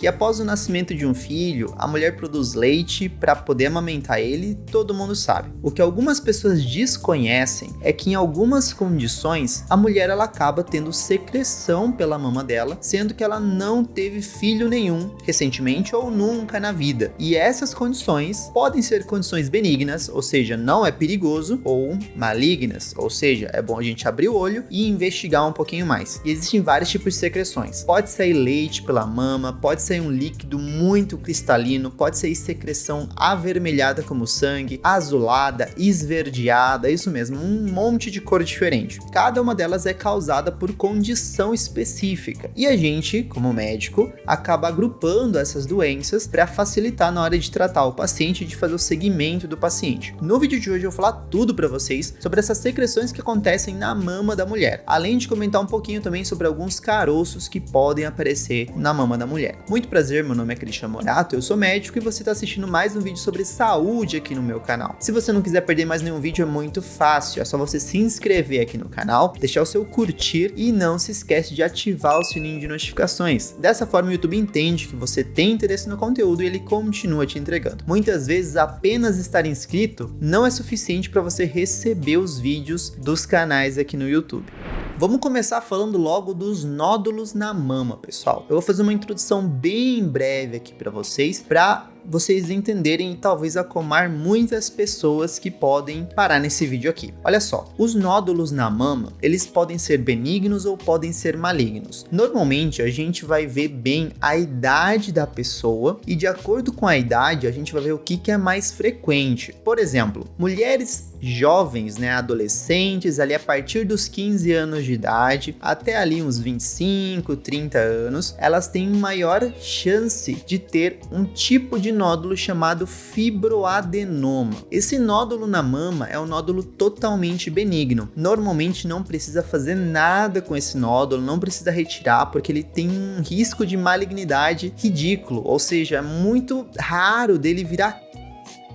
que após o nascimento de um filho, a mulher produz leite para poder amamentar ele, todo mundo sabe. O que algumas pessoas desconhecem é que em algumas condições, a mulher ela acaba tendo secreção pela mama dela, sendo que ela não teve filho nenhum recentemente ou nunca na vida. E essas condições podem ser condições benignas, ou seja, não é perigoso, ou malignas, ou seja, é bom a gente abrir o olho e investigar um pouquinho mais. E existem vários tipos de secreções. Pode sair leite pela mama, pode sair um líquido muito cristalino, pode sair secreção avermelhada como sangue, azulada, esverdeada, isso mesmo, um monte de cor diferente. Cada uma delas é causada por condição específica. E a gente, como médico, acaba agrupando essas doenças para facilitar na hora de tratar o paciente e de fazer o segmento do paciente. No vídeo de hoje eu vou falar tudo para vocês sobre essas secreções que acontecem na mama da mulher, além de comentar um pouquinho também sobre alguns caroços que podem aparecer na mama da mulher. Muito prazer, meu nome é Christian Morato, eu sou médico e você está assistindo mais um vídeo sobre saúde aqui no meu canal. Se você não quiser perder mais nenhum vídeo, é muito fácil, é só você se inscrever aqui no canal, deixar o seu curtir e não se esquece de ativar o sininho de notificações. Dessa forma o YouTube entende que você tem interesse no conteúdo e ele continua te entregando. Muitas vezes apenas estar inscrito não é suficiente para você receber os vídeos dos canais aqui no YouTube. Vamos começar falando logo dos nódulos na mama, pessoal. Eu vou fazer uma introdução bem breve aqui para vocês entenderem e talvez acalmar muitas pessoas que podem parar nesse vídeo aqui. Olha só, os nódulos na mama, eles podem ser benignos ou podem ser malignos. Normalmente a gente vai ver bem a idade da pessoa e de acordo com a idade a gente vai ver o que é mais frequente. Por exemplo, mulheres jovens, adolescentes, ali a partir dos 15 anos de idade, até ali uns 25, 30 anos, elas têm maior chance de ter um tipo de nódulo chamado fibroadenoma. Esse nódulo na mama é um nódulo totalmente benigno. Normalmente não precisa fazer nada com esse nódulo, não precisa retirar, porque ele tem um risco de malignidade ridículo, ou seja, é muito raro dele virar.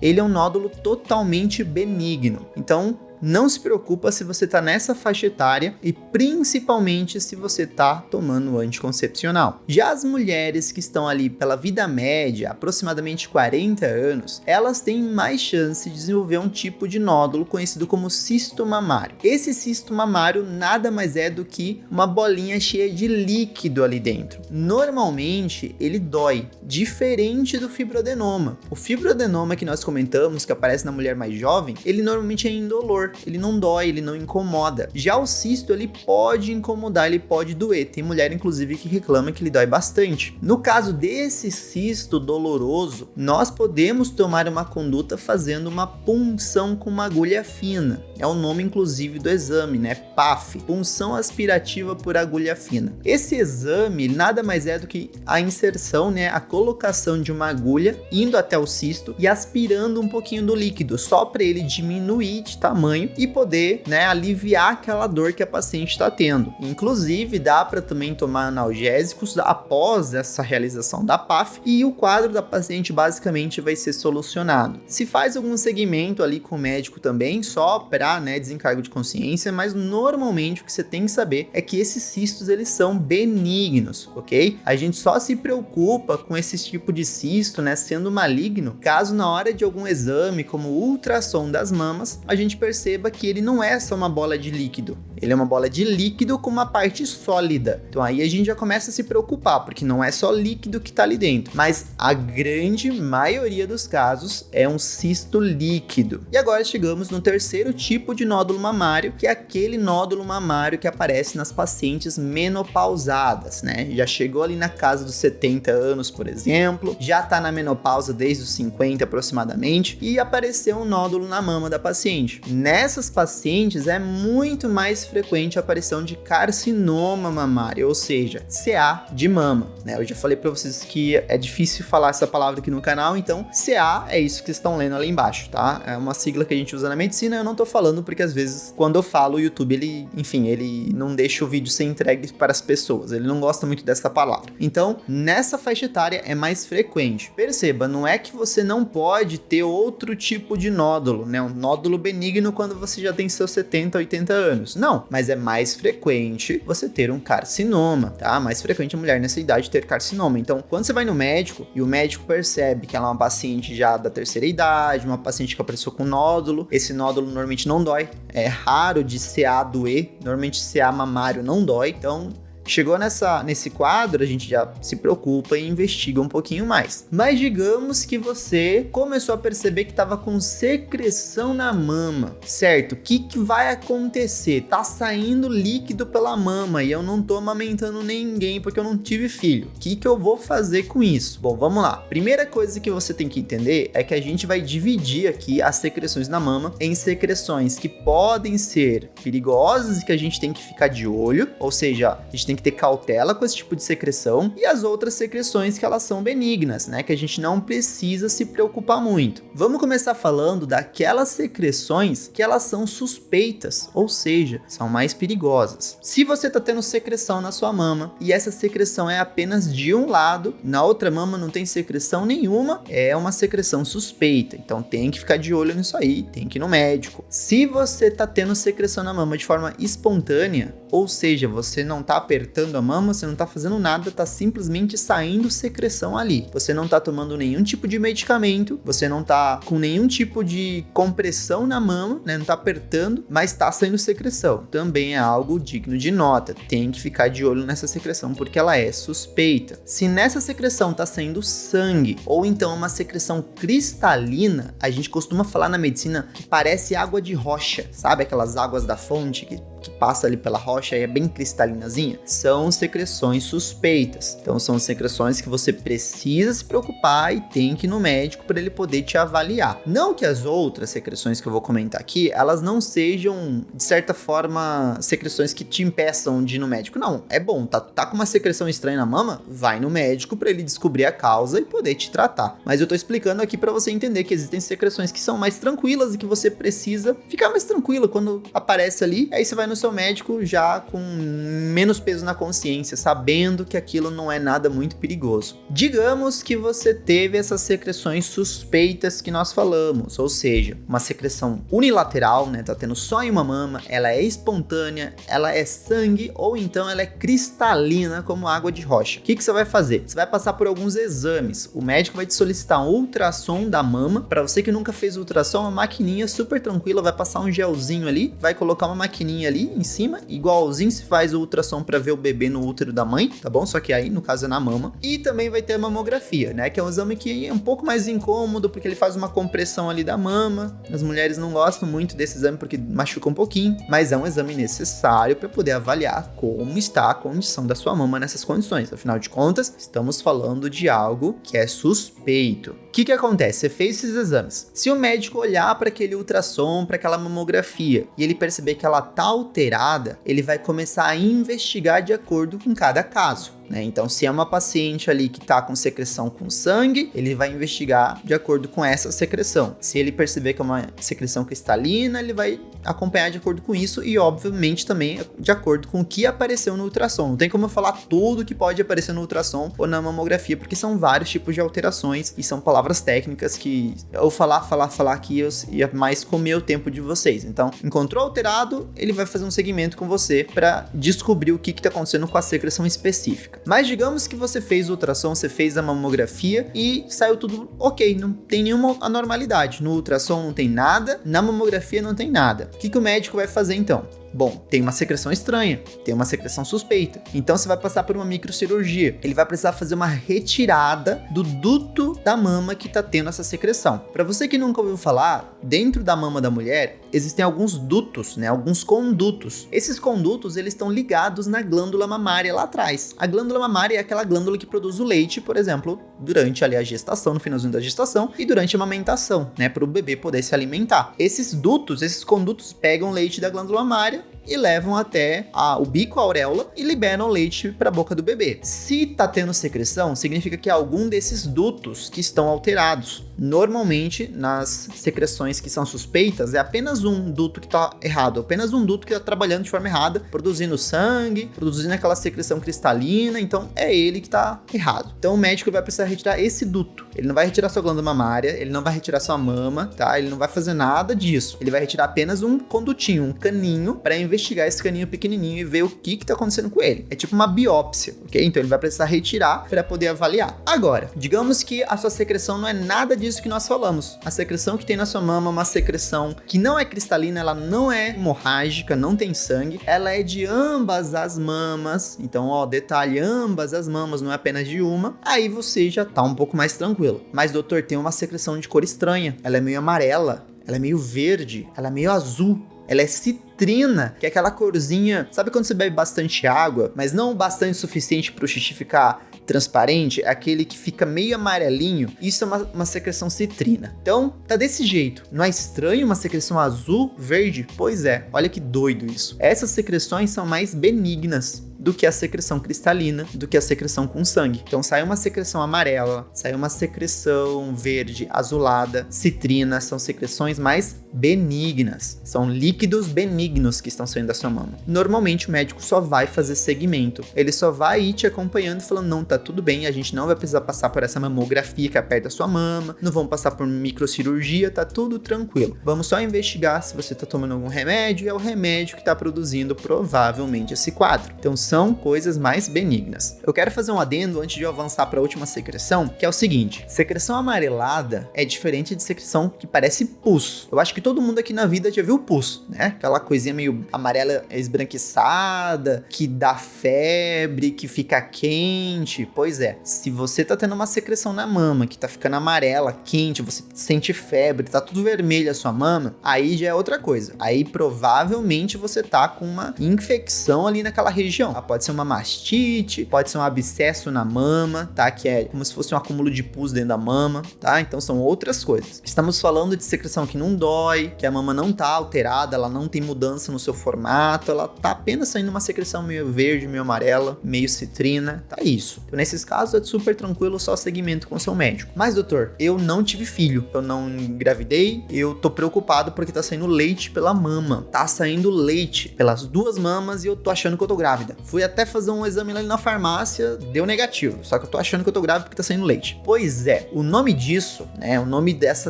Ele é um nódulo totalmente benigno. Então, não se preocupa se você está nessa faixa etária e principalmente se você está tomando anticoncepcional. Já as mulheres que estão ali pela vida média, aproximadamente 40 anos, elas têm mais chance de desenvolver um tipo de nódulo conhecido como cisto mamário. Esse cisto mamário nada mais é do que uma bolinha cheia de líquido ali dentro. Normalmente ele dói, diferente do fibroadenoma. O fibroadenoma que nós comentamos, que aparece na mulher mais jovem, ele normalmente é indolor. Ele não dói, ele não incomoda. Já o cisto, ele pode incomodar, ele pode doer. Tem mulher, inclusive, que reclama que ele dói bastante. No caso desse cisto doloroso, nós podemos tomar uma conduta fazendo uma punção com uma agulha fina. É o nome, inclusive, do exame, PAF, punção aspirativa por agulha fina. Esse exame nada mais é do que a inserção, a colocação de uma agulha indo até o cisto e aspirando um pouquinho do líquido, só para ele diminuir de tamanho e poder, aliviar aquela dor que a paciente está tendo. Inclusive, dá para também tomar analgésicos após essa realização da PAF e o quadro da paciente basicamente vai ser solucionado. Se faz algum segmento ali com o médico também, só para desencargo de consciência, mas normalmente o que você tem que saber é que esses cistos eles são benignos, ok? A gente só se preocupa com esse tipo de cisto, sendo maligno, caso na hora de algum exame, como o ultrassom das mamas, a gente perceba que ele não é só uma bola de líquido, ele é uma bola de líquido com uma parte sólida. Então aí a gente já começa a se preocupar, porque não é só líquido que tá ali dentro, mas a grande maioria dos casos é um cisto líquido. E agora chegamos no terceiro tipo de nódulo mamário, que é aquele nódulo mamário que aparece nas pacientes menopausadas, Já chegou ali na casa dos 70 anos, por exemplo, já tá na menopausa desde os 50 aproximadamente e apareceu um nódulo na mama da paciente. Nessas pacientes é muito mais frequente a aparição de carcinoma mamário, ou seja, CA de mama, Eu já falei para vocês que é difícil falar essa palavra aqui no canal, então CA é isso que vocês estão lendo ali embaixo, tá? É uma sigla que a gente usa na medicina, eu não tô falando porque às vezes quando eu falo o YouTube, ele não deixa o vídeo ser entregue para as pessoas, ele não gosta muito dessa palavra. Então, nessa faixa etária é mais frequente. Perceba, não é que você não pode ter outro tipo de nódulo, Um nódulo benigno quando quando você já tem seus 70, 80 anos. Não, mas é mais frequente você ter um carcinoma, tá? Mais frequente a mulher nessa idade ter carcinoma. Então, quando você vai no médico e o médico percebe que ela é uma paciente já da terceira idade, uma paciente que apareceu com nódulo, esse nódulo normalmente não dói, é raro de CA doer, normalmente CA mamário não dói, então chegou nesse quadro, a gente já se preocupa e investiga um pouquinho mais. Mas digamos que você começou a perceber que estava com secreção na mama, certo? O que vai acontecer? Tá saindo líquido pela mama e eu não tô amamentando ninguém porque eu não tive filho. O que eu vou fazer com isso? Bom, vamos lá. Primeira coisa que você tem que entender é que a gente vai dividir aqui as secreções na mama em secreções que podem ser perigosas e que a gente tem que ficar de olho, ou seja, a gente tem que ter cautela com esse tipo de secreção, e as outras secreções que elas são benignas, né, que a gente não precisa se preocupar muito. Vamos começar falando daquelas secreções que elas são suspeitas, ou seja, são mais perigosas. Se você tá tendo secreção na sua mama e essa secreção é apenas de um lado, na outra mama não tem secreção nenhuma, é uma secreção suspeita, então tem que ficar de olho nisso aí, tem que ir no médico. Se você tá tendo secreção na mama de forma espontânea, ou seja, você não tá apertando a mama, você não tá fazendo nada, tá simplesmente saindo secreção ali. Você não tá tomando nenhum tipo de medicamento, você não tá com nenhum tipo de compressão na mama, né? Não tá apertando, mas tá saindo secreção. Também é algo digno de nota. Tem que ficar de olho nessa secreção porque ela é suspeita. Se nessa secreção tá saindo sangue ou então uma secreção cristalina, a gente costuma falar na medicina que parece água de rocha, sabe? Aquelas águas da fonte que passa ali pela rocha e é bem cristalinazinha, são secreções suspeitas. Então são secreções que você precisa se preocupar e tem que ir no médico para ele poder te avaliar. Não que as outras secreções que eu vou comentar aqui, elas não sejam, de certa forma, secreções que te impeçam de ir no médico. Não, é bom, tá com uma secreção estranha na mama, vai no médico para ele descobrir a causa e poder te tratar. Mas eu tô explicando aqui para você entender que existem secreções que são mais tranquilas e que você precisa ficar mais tranquila quando aparece ali, aí você vai no seu médico já com menos peso na consciência, sabendo que aquilo não é nada muito perigoso. Digamos que você teve essas secreções suspeitas que nós falamos, ou seja, uma secreção unilateral, né, tá tendo só em uma mama, ela é espontânea, ela é sangue ou então ela é cristalina como água de rocha. O que você vai fazer? Você vai passar por alguns exames. O médico vai te solicitar um ultrassom da mama. Para você que nunca fez ultrassom, uma maquininha super tranquila, vai passar um gelzinho ali, vai colocar uma maquininha ali em cima, igualzinho se faz o ultrassom para ver o bebê no útero da mãe, tá bom? Só que aí, no caso, é na mama. E também vai ter a mamografia, né? Que é um exame que é um pouco mais incômodo, porque ele faz uma compressão ali da mama. As mulheres não gostam muito desse exame porque machuca um pouquinho, mas é um exame necessário para poder avaliar como está a condição da sua mama nessas condições. Afinal de contas, estamos falando de algo que é suspeito. O que acontece? Você fez esses exames. Se o médico olhar para aquele ultrassom, para aquela mamografia, e ele perceber que ela tá alterada, ele vai começar a investigar de acordo com cada caso, né? Então, se é uma paciente ali que tá com secreção com sangue, ele vai investigar de acordo com essa secreção. Se ele perceber que é uma secreção cristalina, ele vai acompanhar de acordo com isso e, obviamente, também de acordo com o que apareceu no ultrassom. Não tem como eu falar tudo que pode aparecer no ultrassom ou na mamografia, porque são vários tipos de alterações e são palavras técnicas que eu falar aqui eu ia mais comer o tempo de vocês. Então, encontrou alterado, ele vai fazer um segmento com você para descobrir o que tá acontecendo com a secreção específica. Mas digamos que você fez o ultrassom, você fez a mamografia e saiu tudo ok, não tem nenhuma anormalidade. No ultrassom não tem nada, na mamografia não tem nada. O que o médico vai fazer então? Bom, tem uma secreção estranha, tem uma secreção suspeita. Então você vai passar por uma microcirurgia. Ele vai precisar fazer uma retirada do duto da mama que tá tendo essa secreção. Para você que nunca ouviu falar, dentro da mama da mulher existem alguns dutos, né? Alguns condutos. Esses condutos, eles estão ligados na glândula mamária lá atrás. A glândula mamária é aquela glândula que produz o leite, por exemplo, durante ali a gestação, no finalzinho da gestação e durante a amamentação, né? Para o bebê poder se alimentar. Esses dutos, esses condutos pegam leite da glândula mamária e levam até o bico, a auréola, e liberam leite para a boca do bebê. Se tá tendo secreção, significa que algum desses dutos que estão alterados. Normalmente, nas secreções que são suspeitas, é apenas um duto que tá errado, apenas um duto que tá trabalhando de forma errada, produzindo sangue, produzindo aquela secreção cristalina, então é ele que tá errado. Então o médico vai precisar retirar esse duto. Ele não vai retirar sua glândula mamária, ele não vai retirar sua mama, tá? Ele não vai fazer nada disso. Ele vai retirar apenas um condutinho, um caninho, para investigar esse caninho pequenininho e ver o que tá acontecendo com ele. É tipo uma biópsia, ok? Então ele vai precisar retirar para poder avaliar. Agora, digamos que a sua secreção não é nada disso que nós falamos. A secreção que tem na sua mama é uma secreção que não é cristalina, ela não é hemorrágica, não tem sangue, ela é de ambas as mamas. Então, detalhe, ambas as mamas, não é apenas de uma. Aí você já tá um pouco mais tranquilo. Mas, doutor, tem uma secreção de cor estranha. Ela é meio amarela, ela é meio verde, ela é meio azul. Ela é citrina, que é aquela corzinha... Sabe quando você bebe bastante água, mas não o bastante suficiente para o xixi ficar transparente? É aquele que fica meio amarelinho. Isso é uma secreção citrina. Então, tá desse jeito. Não é estranho uma secreção azul, verde? Pois é, olha que doido isso. Essas secreções são mais benignas do que a secreção cristalina, do que a secreção com sangue. Então sai uma secreção amarela, sai uma secreção verde, azulada, citrina, são secreções mais benignas, são líquidos benignos que estão saindo da sua mama. Normalmente o médico só vai fazer segmento, ele só vai ir te acompanhando falando, não, tá tudo bem, a gente não vai precisar passar por essa mamografia que aperta a sua mama, não vamos passar por microcirurgia, tá tudo tranquilo. Vamos só investigar se você tá tomando algum remédio, e é o remédio que tá produzindo provavelmente esse quadro. Então são coisas mais benignas. Eu quero fazer um adendo antes de eu avançar para a última secreção, que é o seguinte: secreção amarelada é diferente de secreção que parece pus. Eu acho que todo mundo aqui na vida já viu pus, né? Aquela coisinha meio amarela esbranquiçada, que dá febre, que fica quente. Pois é, se você tá tendo uma secreção na mama, que tá ficando amarela, quente, você sente febre, tá tudo vermelho a sua mama, aí já é outra coisa. Aí provavelmente você tá com uma infecção ali naquela região. Pode ser uma mastite, pode ser um abscesso na mama, tá? Que é como se fosse um acúmulo de pus dentro da mama, tá? Então são outras coisas. Estamos falando de secreção que não dói, que a mama não tá alterada, ela não tem mudança no seu formato, ela tá apenas saindo uma secreção meio verde, meio amarela, meio citrina, tá isso. Então nesses casos é super tranquilo, só segmento com o seu médico. Mas doutor, eu não tive filho, eu não engravidei, eu tô preocupado porque tá saindo leite pela mama, tá saindo leite pelas duas mamas e eu tô achando que eu tô grávida. Fui até fazer um exame ali na farmácia, deu negativo. Só que eu tô achando que eu tô grávida porque tá saindo leite. Pois é, o nome disso, né, o nome dessa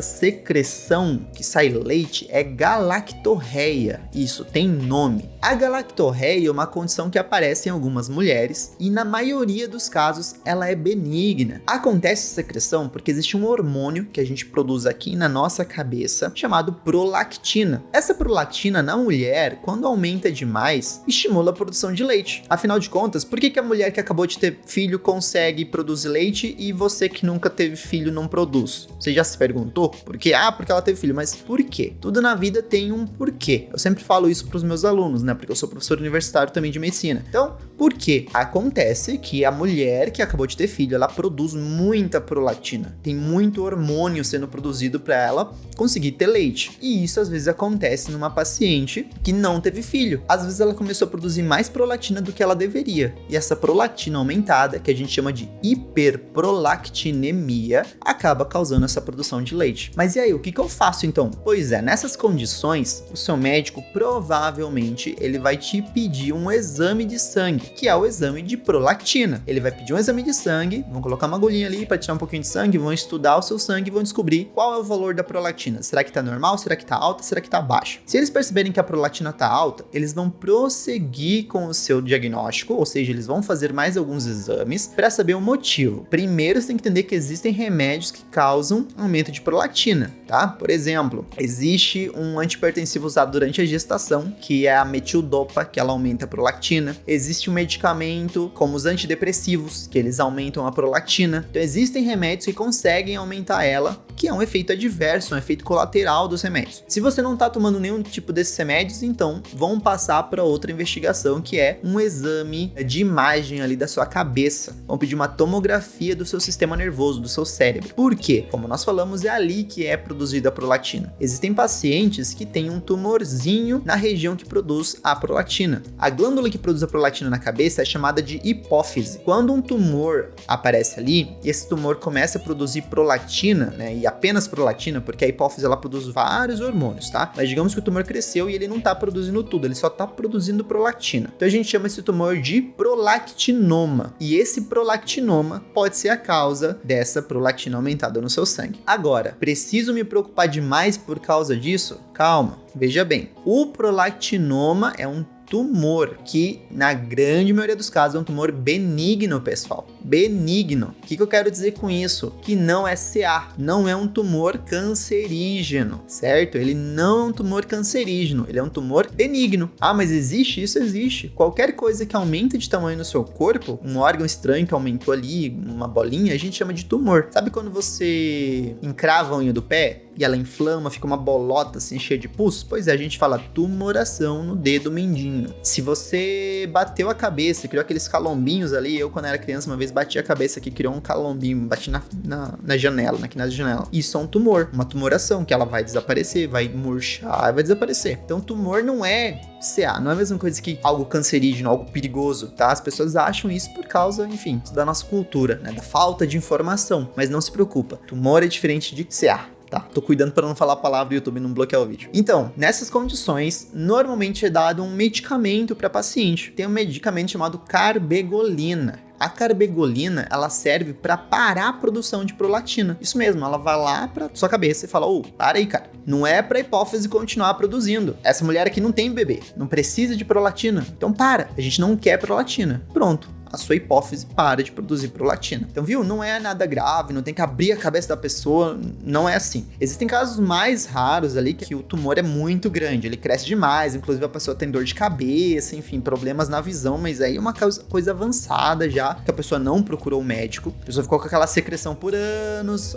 secreção que sai leite é galactorreia. Isso, tem nome. A galactorreia é uma condição que aparece em algumas mulheres e na maioria dos casos ela é benigna. Acontece essa secreção porque existe um hormônio que a gente produz aqui na nossa cabeça chamado prolactina. Essa prolactina na mulher, quando aumenta demais, estimula a produção de leite. Afinal de contas, por que a mulher que acabou de ter filho consegue produzir leite e você que nunca teve filho não produz? Você já se perguntou? Por quê? Porque ela teve filho, mas por quê? Tudo na vida tem um porquê. Eu sempre falo isso para os meus alunos, né? Porque eu sou professor universitário também de medicina. Então, por quê? Acontece que a mulher que acabou de ter filho, ela produz muita prolactina. Tem muito hormônio sendo produzido para ela conseguir ter leite. E isso às vezes acontece numa paciente que não teve filho. Às vezes ela começou a produzir mais prolactina do que ela deveria. E essa prolactina aumentada, que a gente chama de hiperprolactinemia, acaba causando essa produção de leite. Mas e aí, o que eu faço então? Pois é, nessas condições, o seu médico provavelmente ele vai te pedir um exame de sangue, que é o exame de prolactina. Ele vai pedir um exame de sangue, vão colocar uma agulhinha ali para tirar um pouquinho de sangue, vão estudar o seu sangue e vão descobrir qual é o valor da prolactina. Será que tá normal? Será que tá alta? Será que tá baixa? Se eles perceberem que a prolactina tá alta, eles vão prosseguir com o seu diagnóstico, ou seja, eles vão fazer mais alguns exames para saber o motivo. Primeiro, você tem que entender que existem remédios que causam aumento de prolactina, tá? Por exemplo, existe um antihipertensivo usado durante a gestação, que é a metildopa, que ela aumenta a prolactina. Existe um medicamento como os antidepressivos, que eles aumentam a prolactina. Então, existem remédios que conseguem aumentar ela que é um efeito adverso, um efeito colateral dos remédios. Se você não está tomando nenhum tipo desses remédios, então vamos passar para outra investigação, que é um exame de imagem ali da sua cabeça. Vamos pedir uma tomografia do seu sistema nervoso, do seu cérebro. Por quê? Como nós falamos, é ali que é produzida a prolactina. Existem pacientes que têm um tumorzinho na região que produz a prolactina. A glândula que produz a prolactina na cabeça é chamada de hipófise. Quando um tumor aparece ali, esse tumor começa a produzir prolactina, né? E apenas prolactina, porque a hipófise ela produz vários hormônios, tá? Mas digamos que o tumor cresceu e ele não tá produzindo tudo, ele só tá produzindo prolactina. Então a gente chama esse tumor de prolactinoma. E esse prolactinoma pode ser a causa dessa prolactina aumentada no seu sangue. Agora, preciso me preocupar demais por causa disso? Calma, veja bem. O prolactinoma é um tumor, que na grande maioria dos casos é um tumor benigno, pessoal. Benigno. O que eu quero dizer com isso? Que não é CA, não é um tumor cancerígeno, certo? Ele não é um tumor cancerígeno, ele é um tumor benigno. Ah, mas existe? Isso existe. Qualquer coisa que aumenta de tamanho no seu corpo, um órgão estranho que aumentou ali, uma bolinha, a gente chama de tumor. Sabe quando você encrava a unha do pé e ela inflama, fica uma bolota assim cheia de pus? Pois é, a gente fala tumoração no dedo mindinho. Se você bateu a cabeça, criou aqueles calombinhos ali, eu quando era criança uma vez bati a cabeça aqui, criou um calombinho, bati na janela, aqui na janela. Isso é um tumor, uma tumoração, que ela vai desaparecer, vai murchar, vai desaparecer. Então tumor não é CA, não é a mesma coisa que algo cancerígeno, algo perigoso, tá? As pessoas acham isso por causa, enfim, da nossa cultura, né? Da falta de informação, mas não se preocupa, tumor é diferente de CA. Tá, tô cuidando para não falar a palavra e o YouTube não bloquear o vídeo. Então, nessas condições, normalmente é dado um medicamento para paciente. Tem um medicamento chamado carbegolina. A carbegolina, ela serve para parar a produção de prolactina. Isso mesmo, ela vai lá pra sua cabeça e fala: para aí, cara. Não é pra hipófise continuar produzindo. Essa mulher aqui não tem bebê, não precisa de prolactina. Então para, a gente não quer prolactina. Pronto. A sua hipófise para de produzir prolactina. Então, viu? Não é nada grave, não tem que abrir a cabeça da pessoa, não é assim. Existem casos mais raros ali que o tumor é muito grande, ele cresce demais, inclusive a pessoa tem dor de cabeça, enfim, problemas na visão, mas aí é uma coisa avançada já, que a pessoa não procurou o médico, a pessoa ficou com aquela secreção por anos,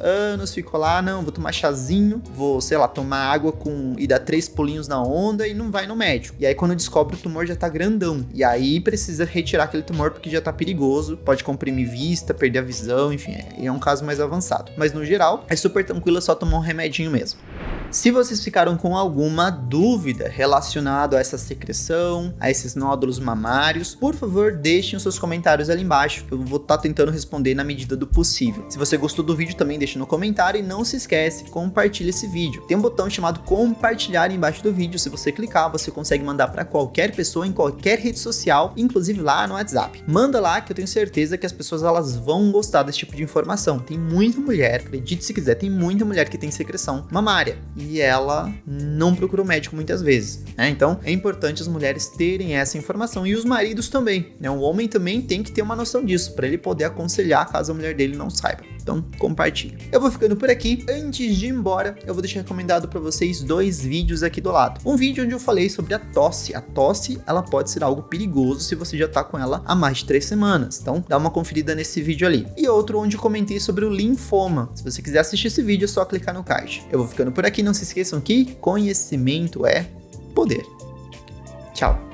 ficou lá, não, vou tomar chazinho, vou, sei lá, tomar água e dar 3 pulinhos na onda e não vai no médico. E aí quando descobre, o tumor já tá grandão, e aí precisa retirar aquele tumor porque já tá perigoso, pode comprimir vista, perder a visão, enfim, é um caso mais avançado. Mas no geral, é super tranquilo, é só tomar um remedinho mesmo. Se vocês ficaram com alguma dúvida relacionada a essa secreção, a esses nódulos mamários, por favor, deixem os seus comentários ali embaixo, que eu vou estar tentando responder na medida do possível. Se você gostou do vídeo, também deixa no comentário e não se esquece, compartilha esse vídeo. Tem um botão chamado compartilhar embaixo do vídeo, se você clicar, você consegue mandar para qualquer pessoa em qualquer rede social, inclusive lá no WhatsApp. Manda lá que eu tenho certeza que as pessoas elas vão gostar desse tipo de informação. Tem muita mulher, acredite se quiser, tem muita mulher que tem secreção mamária. E ela não procura o médico muitas vezes, né? Então é importante as mulheres terem essa informação e os maridos também, né? O homem também tem que ter uma noção disso para ele poder aconselhar caso a mulher dele não saiba. Então compartilha. Eu vou ficando por aqui. Antes de ir embora, eu vou deixar recomendado para vocês 2 vídeos aqui do lado. Um vídeo onde eu falei sobre a tosse. A tosse, ela pode ser algo perigoso se você já tá com ela há mais de 3 semanas. Então dá uma conferida nesse vídeo ali. E outro onde eu comentei sobre o linfoma. Se você quiser assistir esse vídeo, é só clicar no card. Eu vou ficando por aqui. Não se esqueçam que conhecimento é poder. Tchau.